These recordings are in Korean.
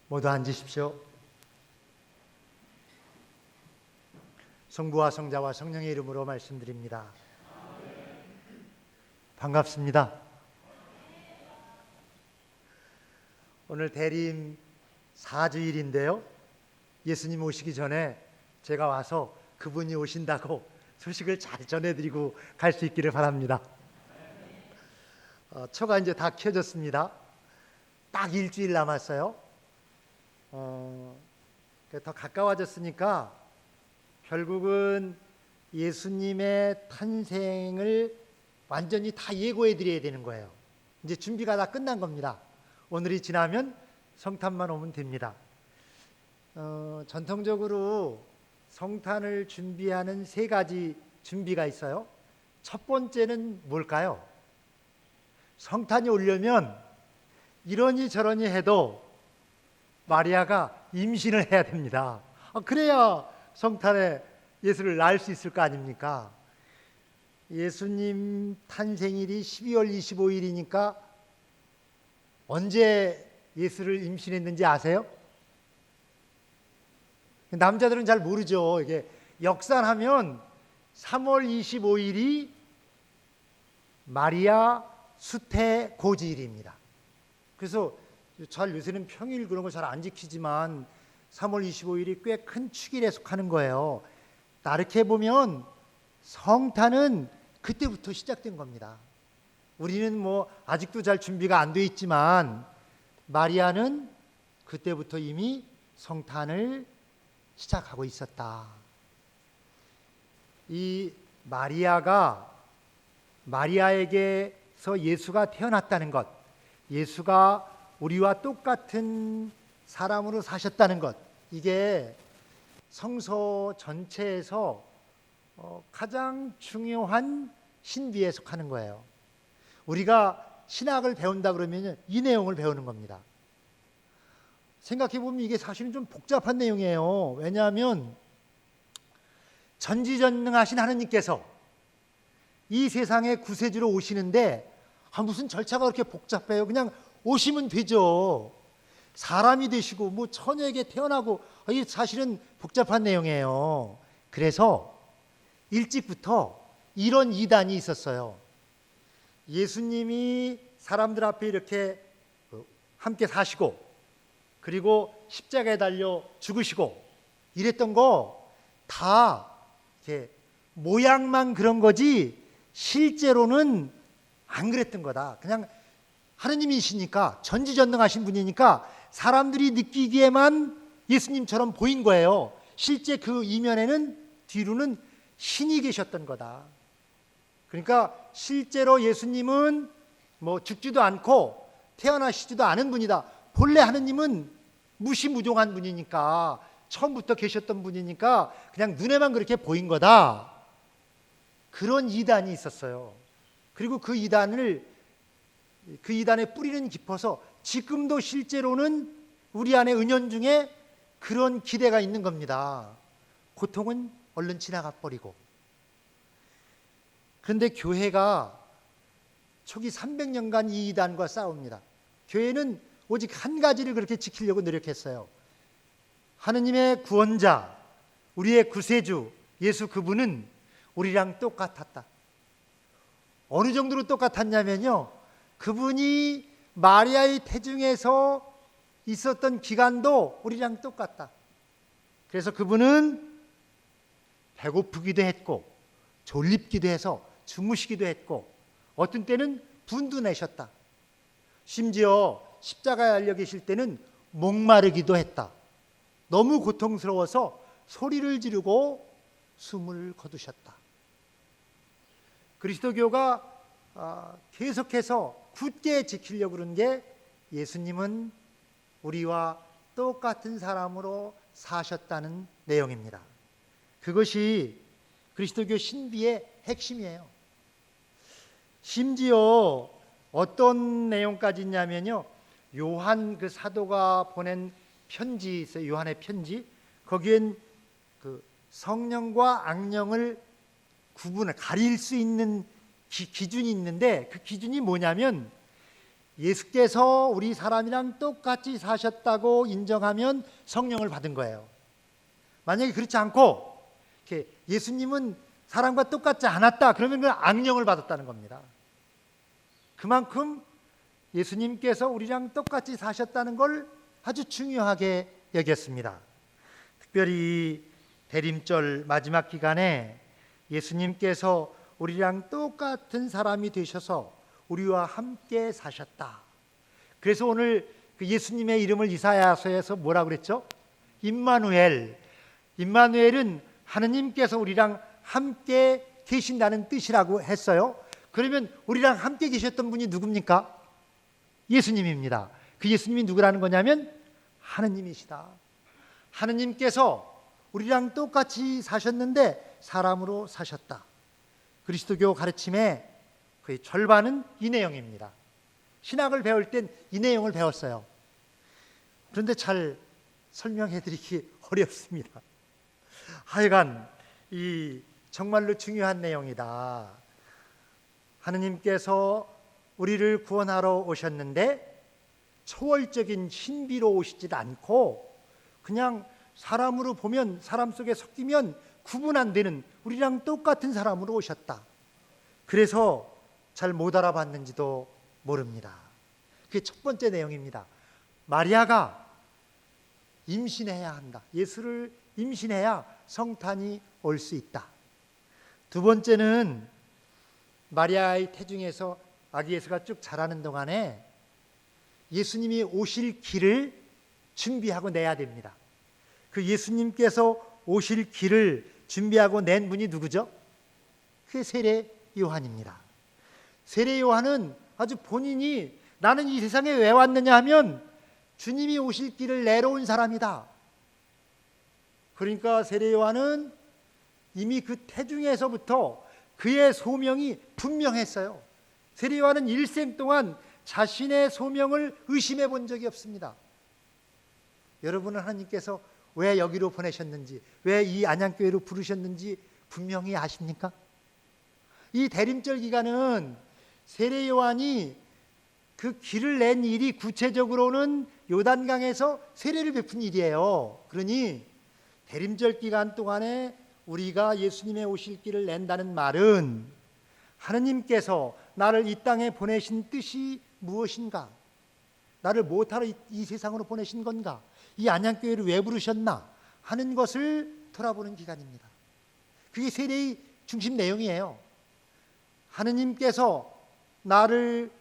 모두 앉으십시오. 성부와 성자와 성령의 이름으로 말씀드립니다. 반갑습니다. 오늘 대림 4주일인데요. 예수님 오시기 전에 제가 와서 그분이 오신다고 소식을 잘 전해드리고 갈 수 있기를 바랍니다. 초가 이제 다 켜졌습니다. 딱 일주일 남았어요. 더 가까워졌으니까 결국은 예수님의 탄생을 완전히 다 예고해 드려야 되는 거예요. 이제 준비가 다 끝난 겁니다. 오늘이 지나면 성탄만 오면 됩니다. 전통적으로 성탄을 준비하는 세 가지 준비가 있어요. 첫 번째는 뭘까요? 성탄이 오려면 이러니 저러니 해도 마리아가 임신을 해야 됩니다. 그래야 성탄에 예수를 낳을 수 있을 거 아닙니까? 예수님 탄생일이 12월 25일이니까 언제 예수를 임신했는지 아세요? 남자들은 잘 모르죠. 이게 역산하면 3월 25일이 마리아 수태 고지일입니다. 그래서 잘 요새는 평일 그런 거 잘 안 지키지만 3월 25일이 꽤 큰 축일에 속하는 거예요. 이렇게 보면 성탄은 그때부터 시작된 겁니다. 우리는 뭐 아직도 잘 준비가 안 돼 있지만 마리아는 그때부터 이미 성탄을 시작하고 있었다. 이 마리아에게서 예수가 태어났다는 것, 예수가 우리와 똑같은 사람으로 사셨다는 것, 이게 성서 전체에서 가장 중요한 신비에 속하는 거예요. 우리가 신학을 배운다 그러면 이 내용을 배우는 겁니다. 생각해 보면 이게 사실은 좀 복잡한 내용이에요. 왜냐하면 전지전능하신 하느님께서 이 세상에 구세주로 오시는데 무슨 절차가 그렇게 복잡해요? 그냥 오시면 되죠. 사람이 되시고 뭐 처녀에게 태어나고 이게 사실은 복잡한 내용이에요. 그래서 일찍부터 이런 이단이 있었어요. 예수님이 사람들 앞에 이렇게 함께 사시고 그리고 십자가에 달려 죽으시고 이랬던 거 다 이렇게 모양만 그런 거지 실제로는 안 그랬던 거다. 그냥 하느님이시니까 전지전능하신 분이니까 사람들이 느끼기에만 예수님처럼 보인 거예요. 실제 그 이면에는 뒤로는 신이 계셨던 거다. 그러니까 실제로 예수님은 뭐 죽지도 않고 태어나시지도 않은 분이다. 본래 하느님은 무시무종한 분이니까 처음부터 계셨던 분이니까 그냥 눈에만 그렇게 보인 거다. 그런 이단이 있었어요. 그리고 그 이단의 뿌리는 깊어서 지금도 실제로는 우리 안에 은연중에 그런 기대가 있는 겁니다. 고통은 얼른 지나가 버리고. 그런데 교회가 초기 300년간 이 이단과 싸웁니다. 교회는 오직 한 가지를 그렇게 지키려고 노력했어요. 하느님의 구원자, 우리의 구세주 예수 그분은 우리랑 똑같았다. 어느 정도로 똑같았냐면요, 그분이 마리아의 태중에서 있었던 기간도 우리랑 똑같다. 그래서 그분은 배고프기도 했고 졸립기도 해서 주무시기도 했고 어떤 때는 분도 내셨다. 심지어 십자가에 달려 계실 때는 목마르기도 했다. 너무 고통스러워서 소리를 지르고 숨을 거두셨다. 그리스도교가 계속해서 굳게 지키려고 그런 게 예수님은 우리와 똑같은 사람으로 사셨다는 내용입니다. 그것이 그리스도교 신비의 핵심이에요. 심지어 어떤 내용까지 있냐면요, 요한 그 사도가 보낸 편지 있어요. 요한의 편지. 거기엔 그 성령과 악령을 가릴 수 있는 기준이 있는데 그 기준이 뭐냐면 예수께서 우리 사람이랑 똑같이 사셨다고 인정하면 성령을 받은 거예요. 만약에 그렇지 않고 예수님은 사람과 똑같지 않았다 그러면 그건 악령을 받았다는 겁니다. 그만큼 예수님께서 우리랑 똑같이 사셨다는 걸 아주 중요하게 여겼습니다. 특별히 대림절 마지막 기간에 예수님께서 우리랑 똑같은 사람이 되셔서 우리와 함께 사셨다. 그래서 오늘 그 예수님의 이름을 이사야서에서 뭐라고 그랬죠? 임마누엘. 임마누엘은 하느님께서 우리랑 함께 계신다는 뜻이라고 했어요. 그러면 우리랑 함께 계셨던 분이 누굽니까? 예수님입니다. 그 예수님이 누구라는 거냐면 하느님이시다. 하느님께서 우리랑 똑같이 사셨는데 사람으로 사셨다. 그리스도교 가르침의 거의 절반은 이 내용입니다. 신학을 배울 땐 이 내용을 배웠어요. 그런데 잘 설명해드리기 어렵습니다. 하여간 이 정말로 중요한 내용이다. 하느님께서 우리를 구원하러 오셨는데 초월적인 신비로 오시질 않고 그냥 사람으로 보면 사람 속에 섞이면 구분 안 되는 우리랑 똑같은 사람으로 오셨다. 그래서 잘 못 알아봤는지도 모릅니다. 그게 첫 번째 내용입니다. 마리아가 임신해야 한다. 예수를 임신해야 성탄이 올 수 있다. 두 번째는 마리아의 태중에서 아기 예수가 쭉 자라는 동안에 예수님이 오실 길을 준비하고 내야 됩니다. 그 예수님께서 오실 길을 준비하고 낸 분이 누구죠? 그게 세례 요한입니다. 세례 요한은 아주 본인이 나는 이 세상에 왜 왔느냐 하면 주님이 오실 길을 내려온 사람이다. 그러니까 세례 요한은 이미 그 태중에서부터 그의 소명이 분명했어요. 세례 요한은 일생 동안 자신의 소명을 의심해 본 적이 없습니다. 여러분은 하나님께서 왜 여기로 보내셨는지, 왜 이 안양교회로 부르셨는지 분명히 아십니까? 이 대림절 기간은 세례 요한이 그 길을 낸 일이 구체적으로는 요단강에서 세례를 베푼 일이에요. 그러니 대림절 기간 동안에 우리가 예수님의 오실 길을 낸다는 말은 하느님께서 나를 이 땅에 보내신 뜻이 무엇인가? 나를 무엇하러 이 세상으로 보내신 건가? 이 안양교회를 왜 부르셨나? 하는 것을 돌아보는 기간입니다. 그게 세례의 중심 내용이에요. 하느님께서 나를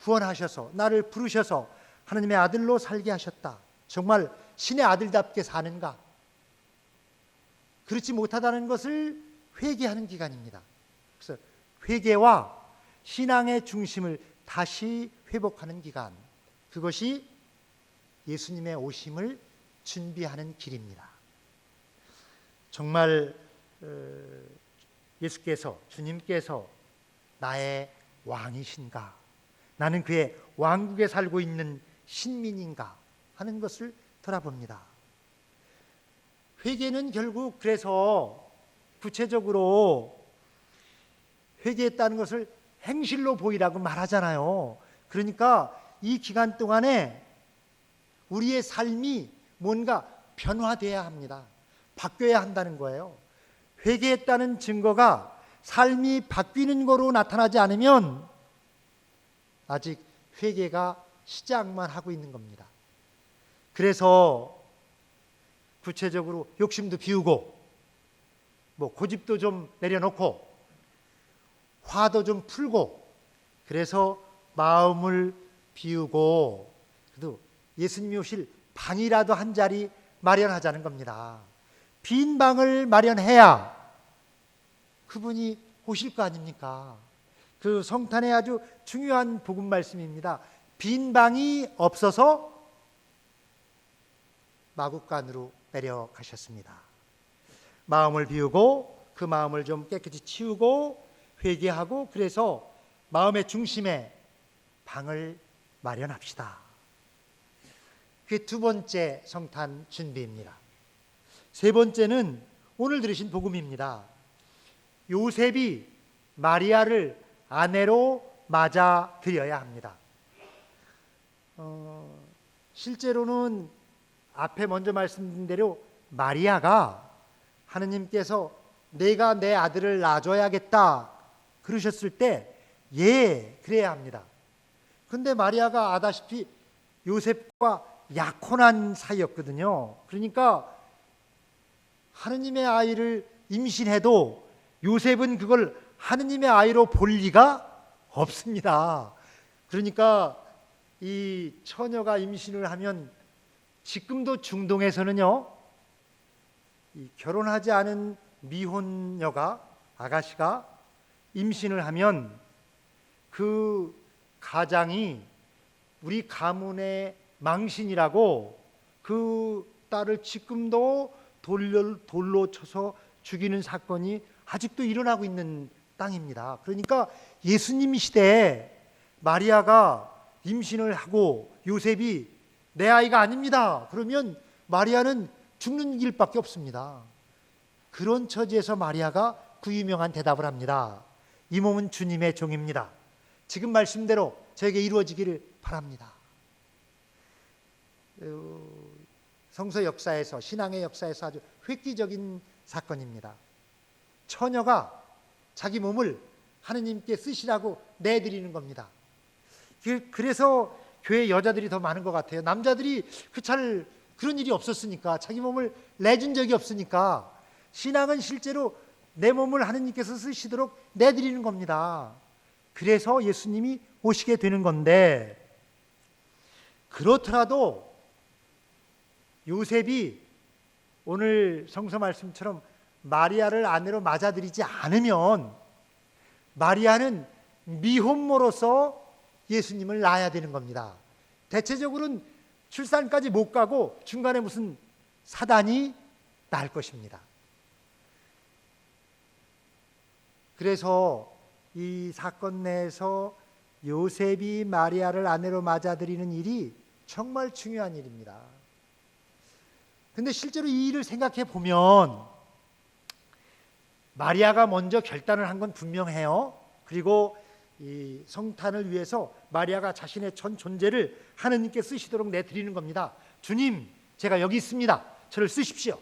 구원하셔서 나를 부르셔서 하느님의 아들로 살게 하셨다. 정말 신의 아들답게 사는가? 그렇지 못하다는 것을 회개하는 기간입니다. 그래서 회개와 신앙의 중심을 다시 회복하는 기간, 그것이 예수님의 오심을 준비하는 길입니다. 정말 예수께서, 주님께서 나의 왕이신가? 나는 그의 왕국에 살고 있는 신민인가? 하는 것을 돌아봅니다. 회개는 결국 그래서 구체적으로 회개했다는 것을 행실로 보이라고 말하잖아요. 그러니까 이 기간 동안에 우리의 삶이 뭔가 변화돼야 합니다. 바뀌어야 한다는 거예요. 회개했다는 증거가 삶이 바뀌는 거로 나타나지 않으면 아직 회개가 시작만 하고 있는 겁니다. 그래서 구체적으로 욕심도 비우고 고집도 좀 내려놓고 화도 좀 풀고 그래서 마음을 비우고 그래도 예수님이 오실 방이라도 한 자리 마련하자는 겁니다. 빈 방을 마련해야 그분이 오실 거 아닙니까? 그 성탄의 아주 중요한 복음 말씀입니다. 빈 방이 없어서 마국간으로 내려가셨습니다. 마음을 비우고 그 마음을 좀 깨끗이 치우고 회개하고 그래서 마음의 중심에 방을 마련합시다. 그게 두 번째 성탄 준비입니다. 세 번째는 오늘 들으신 복음입니다. 요셉이 마리아를 아내로 맞아들여야 합니다. 실제로는 앞에 먼저 말씀드린 대로 마리아가 하느님께서 내가 내 아들을 낳아줘야겠다 그러셨을 때 예, 그래야 합니다. 근데 마리아가 아다시피 요셉과 약혼한 사이였거든요. 그러니까 하느님의 아이를 임신해도 요셉은 그걸 하느님의 아이로 볼 리가 없습니다. 그러니까 이 처녀가 임신을 하면 지금도 중동에서는요, 이 결혼하지 않은 미혼녀가 아가씨가 임신을 하면 그 가장이 우리 가문의 망신이라고 그 딸을 지금도 돌로 쳐서 죽이는 사건이 아직도 일어나고 있는 땅입니다. 그러니까 예수님 시대에 마리아가 임신을 하고 요셉이 내 아이가 아닙니다 그러면 마리아는 죽는 길밖에 없습니다. 그런 처지에서 마리아가 그 유명한 대답을 합니다. 이 몸은 주님의 종입니다. 지금 말씀대로 저에게 이루어지기를 바랍니다. 성서 역사에서, 신앙의 역사에서 아주 획기적인 사건입니다. 처녀가 자기 몸을 하느님께 쓰시라고 내드리는 겁니다. 그래서 교회 여자들이 더 많은 것 같아요. 남자들이 그런 일이 없었으니까, 자기 몸을 내준 적이 없으니까 신앙은 실제로 내 몸을 하느님께서 쓰시도록 내드리는 겁니다. 그래서 예수님이 오시게 되는 건데, 그렇더라도 요셉이 오늘 성서 말씀처럼 마리아를 아내로 맞아들이지 않으면 마리아는 미혼모로서 예수님을 낳아야 되는 겁니다. 대체적으로는 출산까지 못 가고 중간에 무슨 사단이 낳을 것입니다. 그래서 이 사건 내에서 요셉이 마리아를 아내로 맞아들이는 일이 정말 중요한 일입니다. 근데 실제로 이 일을 생각해 보면 마리아가 먼저 결단을 한 건 분명해요. 그리고 이 성탄을 위해서 마리아가 자신의 전 존재를 하느님께 쓰시도록 내드리는 겁니다. 주님, 제가 여기 있습니다. 저를 쓰십시오.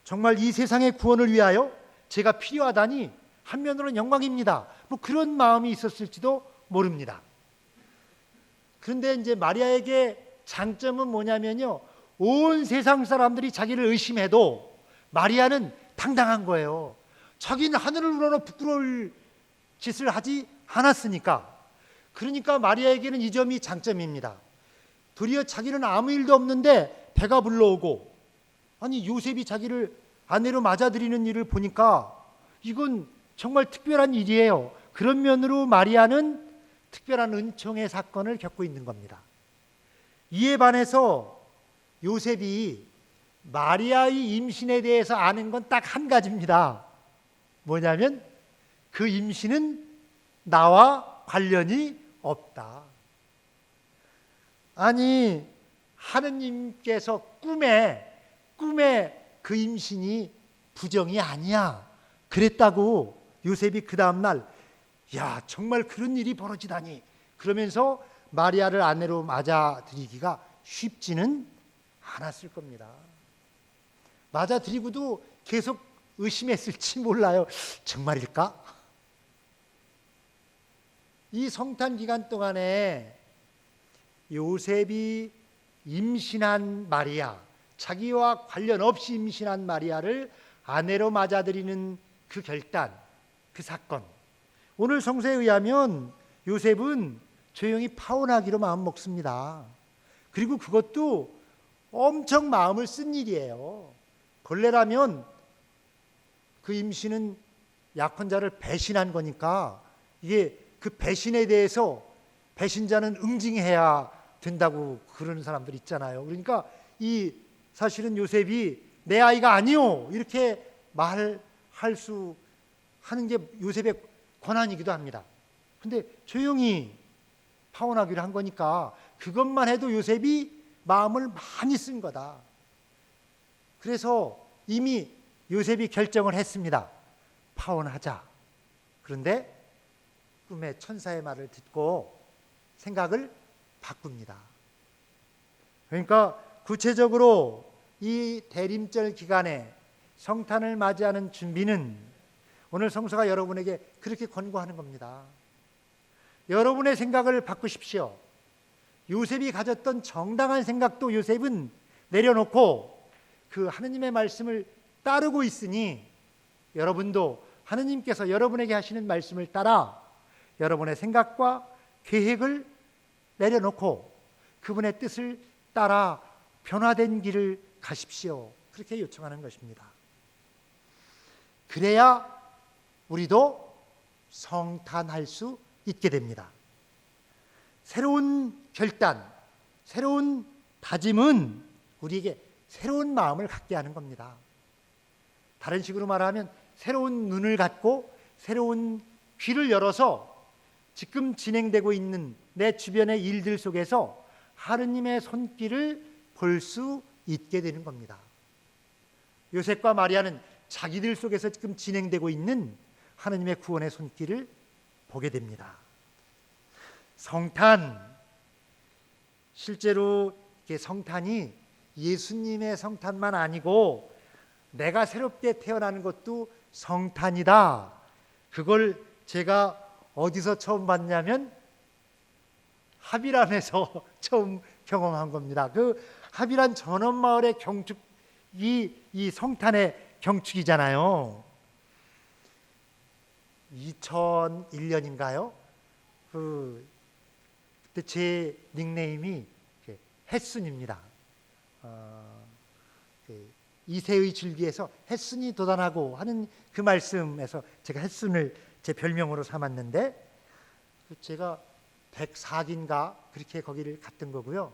정말 이 세상의 구원을 위하여 제가 필요하다니 한면으로는 영광입니다. 뭐 그런 마음이 있었을지도 모릅니다. 그런데 이제 마리아에게 장점은 뭐냐면요, 온 세상 사람들이 자기를 의심해도 마리아는 당당한 거예요. 자기는 하늘을 우러러 부끄러울 짓을 하지 않았으니까. 그러니까 마리아에게는 이 점이 장점입니다. 도리어 자기는 아무 일도 없는데 배가 불러오고, 아니 요셉이 자기를 아내로 맞아들이는 일을 보니까 이건 정말 특별한 일이에요. 그런 면으로 마리아는 특별한 은총의 사건을 겪고 있는 겁니다. 이에 반해서 요셉이 마리아의 임신에 대해서 아는 건 딱 한 가지입니다. 뭐냐면 그 임신은 나와 관련이 없다. 아니 하느님께서 꿈에 그 임신이 부정이 아니야 그랬다고 요셉이 그 다음날 야 정말 그런 일이 벌어지다니 그러면서 마리아를 아내로 맞아들이기가 쉽지는 않았을 겁니다. 맞아들이고도 계속 의심했을지 몰라요. 정말일까? 이 성탄 기간 동안에 요셉이 임신한 마리아, 자기와 관련 없이 임신한 마리아를 아내로 맞아들이는 그 결단, 그 사건, 오늘 성서에 의하면 요셉은 조용히 파혼하기로 마음먹습니다. 그리고 그것도 엄청 마음을 쓴 일이에요. 본래라면 그 임신은 약혼자를 배신한 거니까 이게 그 배신에 대해서 배신자는 응징해야 된다고 그러는 사람들 있잖아요. 그러니까 이 사실은 요셉이 내 아이가 아니요 이렇게 말할 수 하는 게 요셉의 권한이기도 합니다. 근데 조용히 파혼하기로 한 거니까 그것만 해도 요셉이 마음을 많이 쓴 거다. 그래서 이미 요셉이 결정을 했습니다. 파혼하자. 그런데 꿈의 천사의 말을 듣고 생각을 바꿉니다. 그러니까 구체적으로 이 대림절 기간에 성탄을 맞이하는 준비는 오늘 성서가 여러분에게 그렇게 권고하는 겁니다. 여러분의 생각을 바꾸십시오. 요셉이 가졌던 정당한 생각도 요셉은 내려놓고 그 하느님의 말씀을 따르고 있으니 여러분도 하느님께서 여러분에게 하시는 말씀을 따라 여러분의 생각과 계획을 내려놓고 그분의 뜻을 따라 변화된 길을 가십시오. 그렇게 요청하는 것입니다. 그래야 우리도 성탄할 수 있게 됩니다. 새로운 결단, 새로운 다짐은 우리에게 새로운 마음을 갖게 하는 겁니다. 다른 식으로 말하면 새로운 눈을 갖고 새로운 귀를 열어서 지금 진행되고 있는 내 주변의 일들 속에서 하느님의 손길을 볼 수 있게 되는 겁니다. 요셉과 마리아는 자기들 속에서 지금 진행되고 있는 하느님의 구원의 손길을 보게 됩니다. 성탄, 실제로 성탄이 예수님의 성탄만 아니고 내가 새롭게 태어나는 것도 성탄이다. 그걸 제가 어디서 처음 봤냐면 하비란에서 처음 경험한 겁니다. 그 하비란 전원마을의 경축이 이 성탄의 경축이잖아요. 2001년인가요? 그때 제 닉네임이 햇순입니다. 이세의 줄기에서 햇순이 돋아나고 하는 그 말씀에서 제가 햇순을 제 별명으로 삼았는데 제가 104기인가 그렇게 거기를 갔던 거고요.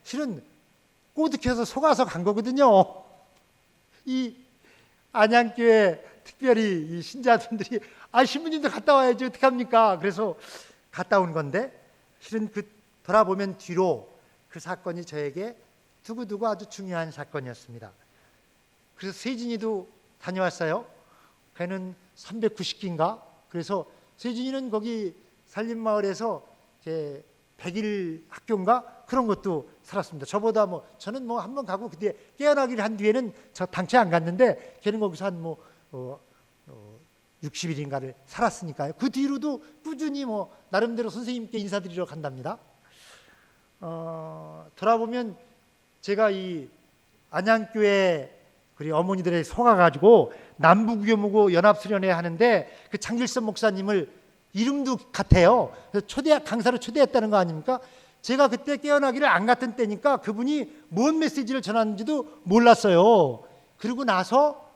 실은 꼬드겨서 속아서 간 거거든요. 이 안양교회 특별히 이 신자분들이 신부님도 갔다 와야지 어떡합니까? 그래서 갔다 온 건데 실은 그 돌아보면 뒤로 그 사건이 저에게 두고두고 아주 중요한 사건이었습니다. 그래서 세진이도 다녀왔어요. 걔는 390기인가? 그래서 세진이는 거기 산림마을에서 100일 학교인가? 그런 것도 살았습니다. 저보다 저는 한번 가고 그때 깨어나기를 한 뒤에는 저 당최 안 갔는데 걔는 거기서 한 60일인가를 살았으니까요. 그 뒤로도 꾸준히 나름대로 선생님께 인사드리러 간답니다. 돌아보면 제가 이 안양교회 우리 어머니들의 속아가지고 남북교무고 연합수련회 하는데 그 장길선 목사님을 이름도 같아요. 그래서 강사로 초대했다는 거 아닙니까? 제가 그때 깨어나기를 안 갔던 때니까 그분이 뭔 메시지를 전하는지도 몰랐어요. 그리고 나서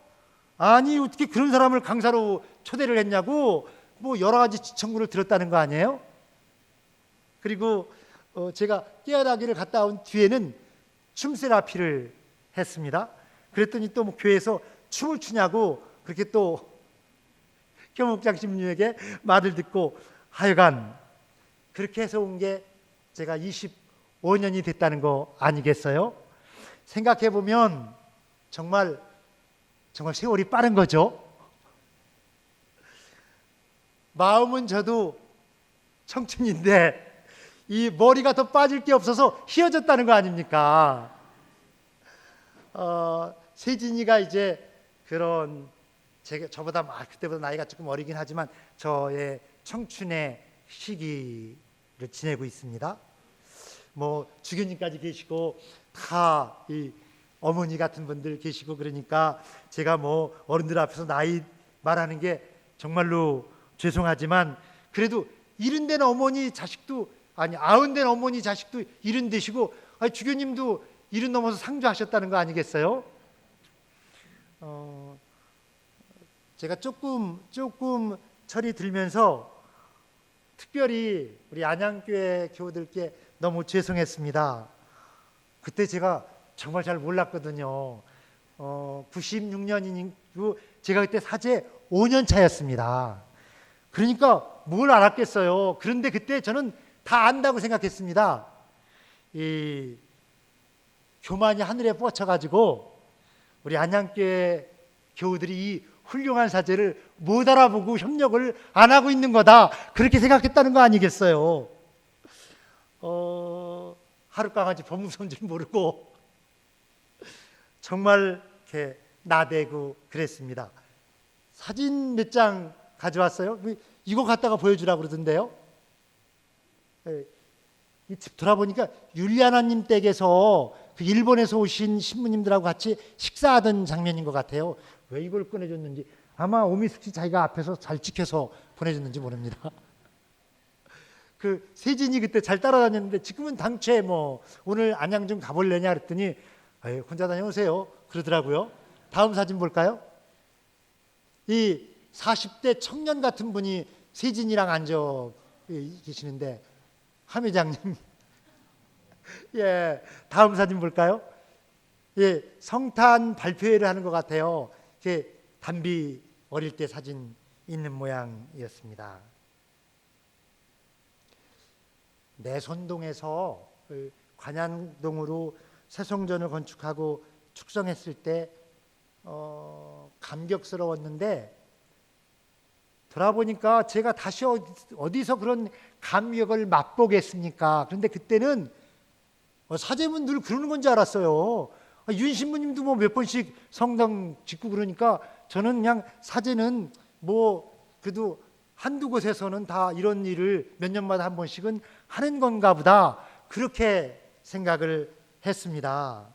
아니 어떻게 그런 사람을 강사로 초대를 했냐고 여러 가지 지청구를 들었다는 거 아니에요? 그리고 제가 깨어나기를 갔다 온 뒤에는 춤 세라피를 했습니다. 그랬더니 또 교회에서 춤을 추냐고 그렇게 또 교목장 신부님에게 말을 듣고 하여간 그렇게 해서 온 게 제가 25년이 됐다는 거 아니겠어요? 생각해 보면 정말 세월이 빠른 거죠. 마음은 저도 청춘인데 이 머리가 더 빠질 게 없어서 휘어졌다는 거 아닙니까? 세진이가 이제 그런 저보다 그때보다 나이가 조금 어리긴 하지만 저의 청춘의 시기를 지내고 있습니다. 주교님까지 계시고 다 이 어머니 같은 분들 계시고 그러니까 제가 어른들 앞에서 나이 말하는 게 정말로 죄송하지만 그래도 70된 어머니 자식도 아흔 된 어머니 자식도 70 되시고 주교님도 70 넘어서 상주하셨다는 거 아니겠어요? 제가 조금 철이 들면서 특별히 우리 안양교회 교우들께 너무 죄송했습니다. 그때 제가 정말 잘 몰랐거든요. 96년이고 제가 그때 사제 5년 차였습니다. 그러니까 뭘 알았겠어요. 그런데 그때 저는 다 안다고 생각했습니다. 이 교만이 하늘에 뻗쳐가지고 우리 안양교회 교우들이 이 훌륭한 사제를 못 알아보고 협력을 안 하고 있는 거다 그렇게 생각했다는 거 아니겠어요? 하룻강아지 범무서인 줄 모르고 정말 이렇게 나대고 그랬습니다. 사진 몇 장 가져왔어요. 이거 갖다가 보여주라고 그러던데요. 이 집 돌아보니까 율리아나님 댁에서 그 일본에서 오신 신부님들하고 같이 식사하던 장면인 것 같아요. 왜 이걸 꺼내줬는지 아마 오미숙 씨 자기가 앞에서 잘 지켜서 보내줬는지 모릅니다. 그 세진이 그때 잘 따라다녔는데 지금은 당최 뭐 오늘 안양 좀 가볼래냐 그랬더니 혼자 다녀오세요 그러더라고요. 다음 사진 볼까요? 이 40대 청년 같은 분이 세진이랑 앉아 계시는데 함 회장님 예, 다음 사진 볼까요? 예, 성탄 발표회를 하는 것 같아요. 담비 어릴 때 사진 있는 모양이었습니다. 내선동에서 관양동으로 새성전을 건축하고 축성했을 때 감격스러웠는데 돌아보니까 제가 다시 어디서 그런 감격을 맛보겠습니까? 그런데 그때는 사제분 늘 그러는 건 줄 알았어요. 윤 신부님도 뭐 몇 번씩 성당 짓고 그러니까 저는 그냥 사제는 뭐 그래도 한두 곳에서는 다 이런 일을 몇 년마다 한 번씩은 하는 건가 보다 그렇게 생각을 했습니다.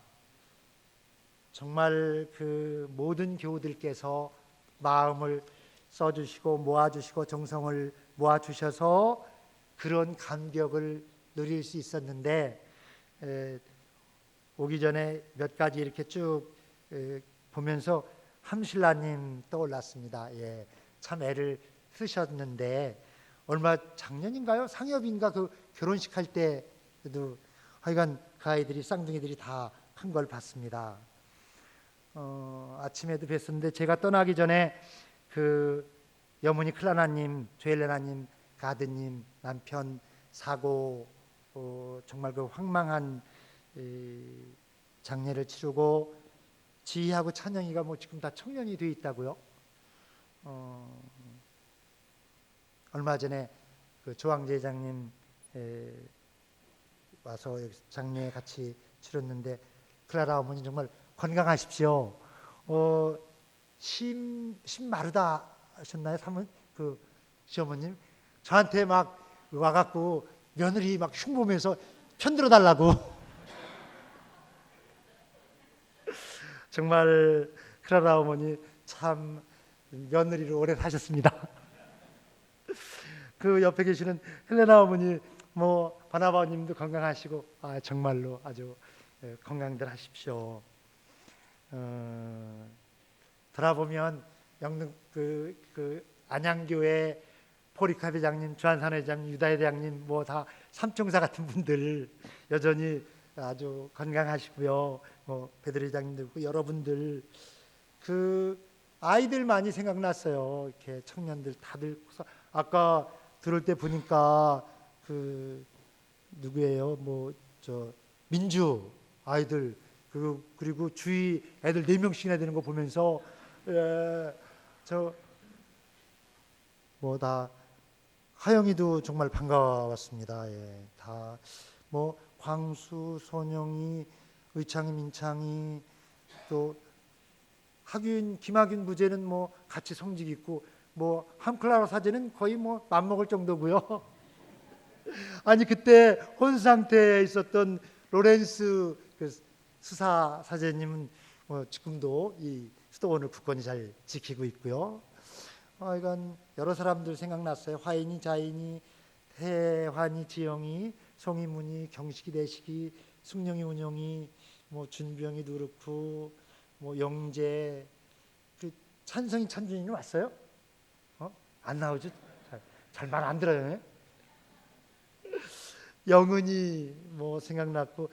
정말 그 모든 교우들께서 마음을 써주시고 모아주시고 정성을 모아주셔서 그런 감격을 누릴 수 있었는데 오기 전에 몇 가지 이렇게 쭉 보면서 함신라님 떠올랐습니다. 예, 참 애를 쓰셨는데 얼마 작년인가요? 상엽인가 그 결혼식 할 때도 하여간 그 아이들이 쌍둥이들이 다 큰 걸 봤습니다. 아침에도 뵀었는데 제가 떠나기 전에 그 여문이 클라나님, 조엘레나님, 그 아드님, 남편 사고 정말 그 황망한 장례를 치르고 지희하고 찬영이가 뭐 지금 다 청년이 돼 있다고요. 얼마 전에 그 조항재 회장님 와서 장례 같이 치렀는데 클라라 어머니 정말 건강하십시오. 심 마르다 하셨나요? 사모님 그 시어머님 저한테 막 와갖고 며느리 막 흉보면서 편들어 달라고. 정말 클라라 어머니 참 며느리로 오래 사셨습니다. 그 옆에 계시는 헬레나 어머니 뭐 바나바님도 건강하시고 정말로 아주 건강들 하십시오. 돌아보면 영등 그 안양교회 포리카 회장님, 주한산 회장님, 유다 회장님 뭐 다 삼총사 같은 분들 여전히 아주 건강하시고요. 뭐 베드로 회장님도 있고 여러분들 그 아이들 많이 생각났어요. 이렇게 청년들 다들 아까 들을 때 보니까 그 누구예요? 뭐 저 민주 아이들 그리고 주위 애들 4명씩이나 되는 거 보면서 저 뭐 다 하영이도 정말 반가웠습니다. 예, 다 뭐 광수, 손영이, 의창이, 민창이 또 하균, 김하균 부제는 뭐 같이 성직 있고 뭐 함클라라 사제는 거의 뭐 맘먹을 정도고요. 아니 그때 혼 상태에 있었던 로렌스 그 수사 사제님은 지금도 이 수도원을 굳건히 잘 지키고 있고요. 이건 여러 사람들 생각났어요. 화인이, 자인이, 태환이, 지영이, 송이문이, 경식이, 대식이, 숙령이, 운영이, 뭐 준병이도 그렇고 뭐 영재, 그 찬성이, 찬준이는 왔어요? 안 나오죠? 잘 말 안 들어요. 영은이 뭐 생각났고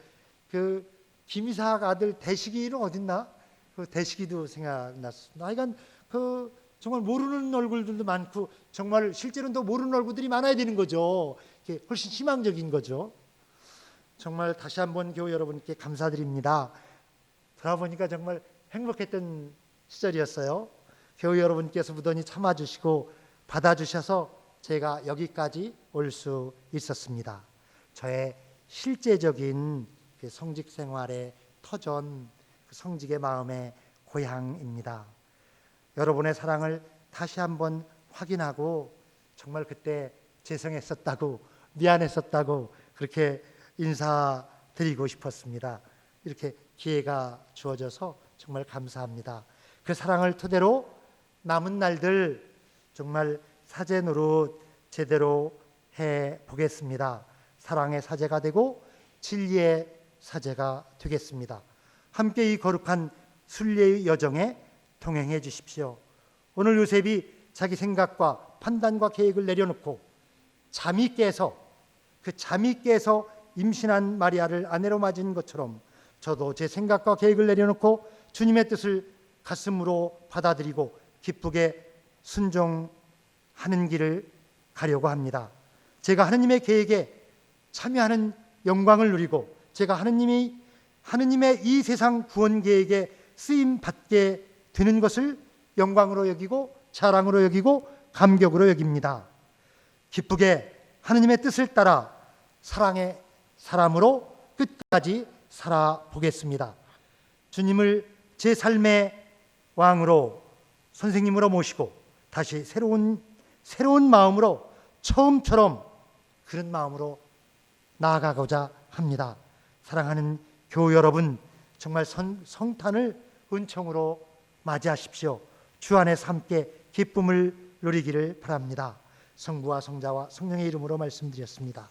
그 김이삭 아들 대식이는 어딨나? 그 대식이도 생각났습니다. 하여간 그 정말 모르는 얼굴들도 많고 정말 실제로는 더 모르는 얼굴들이 많아야 되는 거죠. 이게 훨씬 희망적인 거죠. 정말 다시 한번 교우 여러분께 감사드립니다. 돌아보니까 정말 행복했던 시절이었어요. 교우 여러분께서 무던히 참아주시고 받아주셔서 제가 여기까지 올 수 있었습니다. 저의 실제적인 그 성직 생활의 터전, 그 성직의 마음의 고향입니다. 여러분의 사랑을 다시 한번 확인하고 정말 그때 죄송했었다고, 미안했었다고 그렇게 인사드리고 싶었습니다. 이렇게 기회가 주어져서 정말 감사합니다. 그 사랑을 토대로 남은 날들 정말 사제 노릇 제대로 해 보겠습니다. 사랑의 사제가 되고 진리의 사제가 되겠습니다. 함께 이 거룩한 순례의 여정에 동행해 주십시오. 오늘 요셉이 자기 생각과 판단과 계획을 내려놓고 잠이 깨서 임신한 마리아를 아내로 맞은 것처럼 저도 제 생각과 계획을 내려놓고 주님의 뜻을 가슴으로 받아들이고 기쁘게 순종하는 길을 가려고 합니다. 제가 하느님의 계획에 참여하는 영광을 누리고 제가 하느님의 이 세상 구원 계획에 쓰임 받게 되는 것을 영광으로 여기고 자랑으로 여기고 감격으로 여깁니다. 기쁘게 하느님의 뜻을 따라 사랑의 사람으로 끝까지 살아보겠습니다. 주님을 제 삶의 왕으로 선생님으로 모시고 다시 새로운 마음으로 처음처럼 그런 마음으로 나아가고자 합니다. 사랑하는 교우 여러분, 정말 성탄을 은총으로 맞이하십시오. 주 안에서 함께 기쁨을 누리기를 바랍니다. 성부와 성자와 성령의 이름으로 말씀드렸습니다.